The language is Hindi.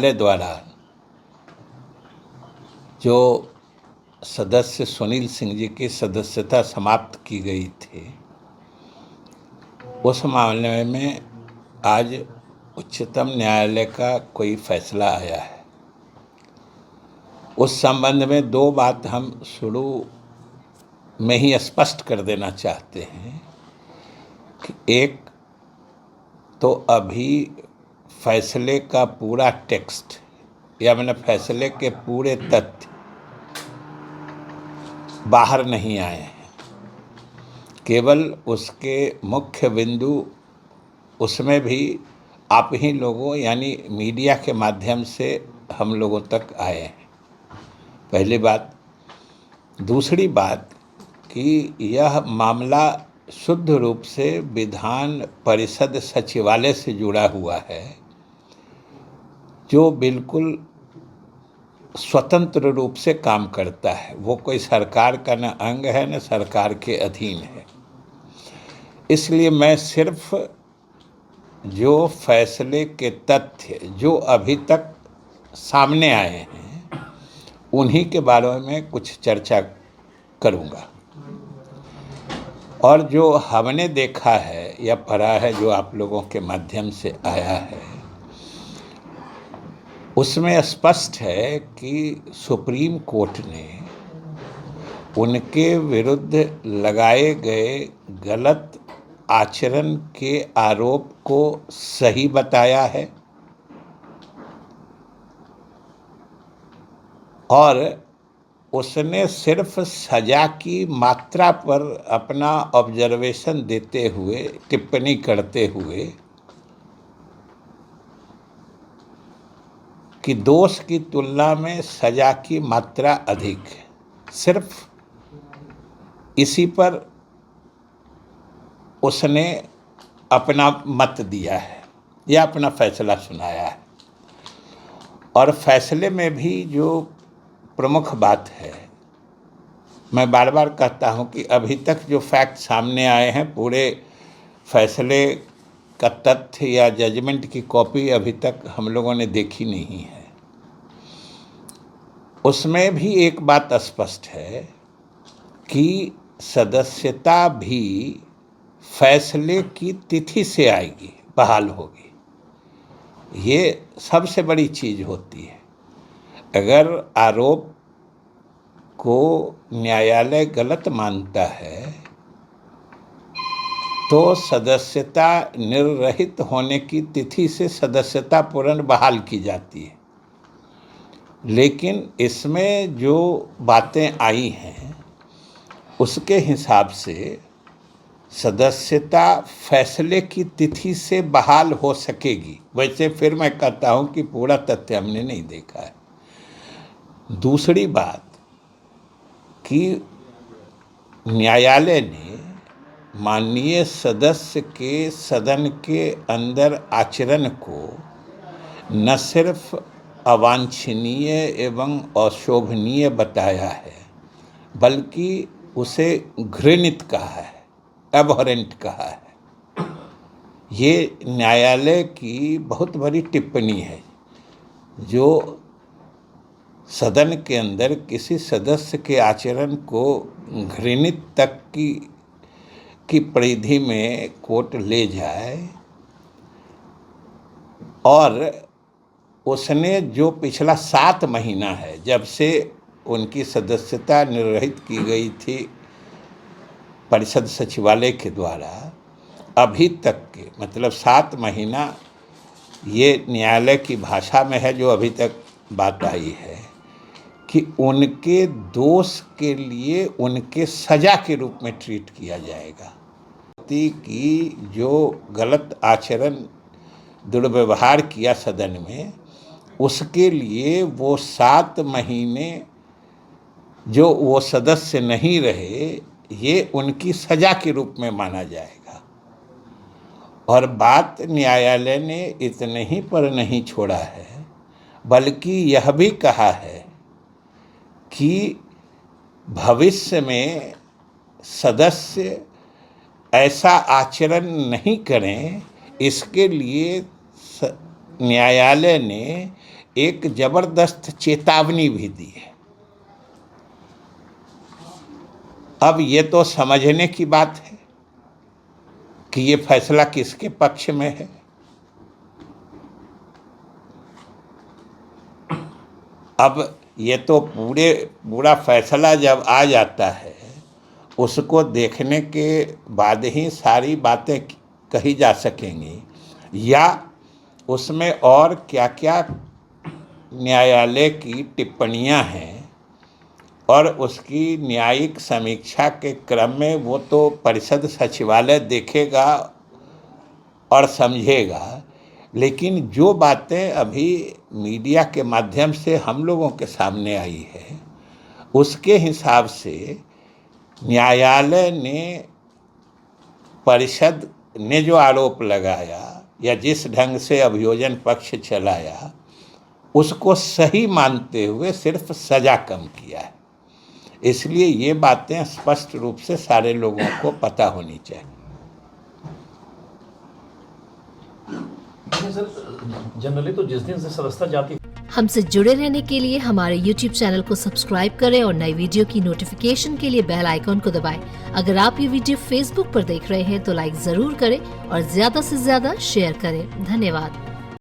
द्वारा जो सदस्य सुनील सिंह जी की सदस्यता समाप्त की गई थी, उस मामले में आज उच्चतम न्यायालय का कोई फैसला आया है। उस संबंध में दो बात हम शुरू में ही स्पष्ट कर देना चाहते हैं कि एक तो अभी फैसले का पूरा टेक्स्ट या मैंने फैसले के पूरे तथ्य बाहर नहीं आए हैं, केवल उसके मुख्य बिंदु उसमें भी आप ही लोगों यानी मीडिया के माध्यम से हम लोगों तक आए हैं। पहली बात। दूसरी बात कि यह मामला शुद्ध रूप से विधान परिषद सचिवालय से जुड़ा हुआ है, जो बिल्कुल स्वतंत्र रूप से काम करता है। वो कोई सरकार का न अंग है न सरकार के अधीन है। इसलिए मैं सिर्फ जो फैसले के तथ्य जो अभी तक सामने आए हैं उन्हीं के बारे में कुछ चर्चा करूँगा, और जो हमने देखा है या पढ़ा है, जो आप लोगों के माध्यम से आया है, उसमें स्पष्ट है कि सुप्रीम कोर्ट ने उनके विरुद्ध लगाए गए गलत आचरण के आरोप को सही बताया है और उसने सिर्फ सजा की मात्रा पर अपना ऑब्जर्वेशन देते हुए, टिप्पणी करते हुए कि दोष की तुलना में सजा की मात्रा अधिक है, सिर्फ इसी पर उसने अपना मत दिया है या अपना फैसला सुनाया है। और फैसले में भी जो प्रमुख बात है, मैं बार बार कहता हूं कि अभी तक जो फैक्ट सामने आए हैं, पूरे फैसले का तथ्य या जजमेंट की कॉपी अभी तक हम लोगों ने देखी नहीं है। उसमें भी एक बात स्पष्ट है कि सदस्यता भी फैसले की तिथि से आएगी, बहाल होगी। ये सबसे बड़ी चीज़ होती है। अगर आरोप को न्यायालय गलत मानता है तो सदस्यता निर्रहित होने की तिथि से सदस्यता पूर्ण बहाल की जाती है। लेकिन इसमें जो बातें आई हैं उसके हिसाब से सदस्यता फैसले की तिथि से बहाल हो सकेगी। वैसे फिर मैं कहता हूं कि पूरा तथ्य हमने नहीं देखा है। दूसरी बात कि न्यायालय ने माननीय सदस्य के सदन के अंदर आचरण को न सिर्फ अवांछनीय एवं अशोभनीय बताया है, बल्कि उसे घृणित कहा है, एबहरेंट कहा है। ये न्यायालय की बहुत बड़ी टिप्पणी है, जो सदन के अंदर किसी सदस्य के आचरण को घृणित तक की परिधि में कोर्ट ले जाए। और उसने जो पिछला 7 महीना है, जब से उनकी सदस्यता निर्रहित की गई थी परिषद सचिवालय के द्वारा, अभी तक के मतलब 7 महीना, ये न्यायालय की भाषा में है जो अभी तक बात आई है कि उनके दोष के लिए उनके सजा के रूप में ट्रीट किया जाएगा। कि जो गलत आचरण, दुर्व्यवहार किया सदन में, उसके लिए वो 7 महीने जो वो सदस्य नहीं रहे, ये उनकी सजा के रूप में माना जाएगा। और बात न्यायालय ने इतने ही पर नहीं छोड़ा है, बल्कि यह भी कहा है कि भविष्य में सदस्य ऐसा आचरण नहीं करें, इसके लिए न्यायालय ने एक जबरदस्त चेतावनी भी दी है। अब ये तो समझने की बात है कि ये फैसला किसके पक्ष में है। अब ये तो पूरा फैसला जब आ जाता है, उसको देखने के बाद ही सारी बातें कही जा सकेंगी, या उसमें और क्या क्या न्यायालय की टिप्पणियां हैं और उसकी न्यायिक समीक्षा के क्रम में वो तो परिषद सचिवालय देखेगा और समझेगा। लेकिन जो बातें अभी मीडिया के माध्यम से हम लोगों के सामने आई है, उसके हिसाब से न्यायालय ने परिषद ने जो आरोप लगाया या जिस ढंग से अभियोजन पक्ष चलाया, उसको सही मानते हुए सिर्फ सजा कम किया है। इसलिए ये बातें स्पष्ट रूप से सारे लोगों को पता होनी चाहिए। सर, जनरली तो जिस दिन से सदस्यता जाती। हमसे जुड़े रहने के लिए हमारे YouTube चैनल को सब्सक्राइब करें और नई वीडियो की नोटिफिकेशन के लिए बेल आइकॉन को दबाएं। अगर आप ये वीडियो Facebook पर देख रहे हैं तो लाइक जरूर करें और ज्यादा से ज्यादा शेयर करें। धन्यवाद।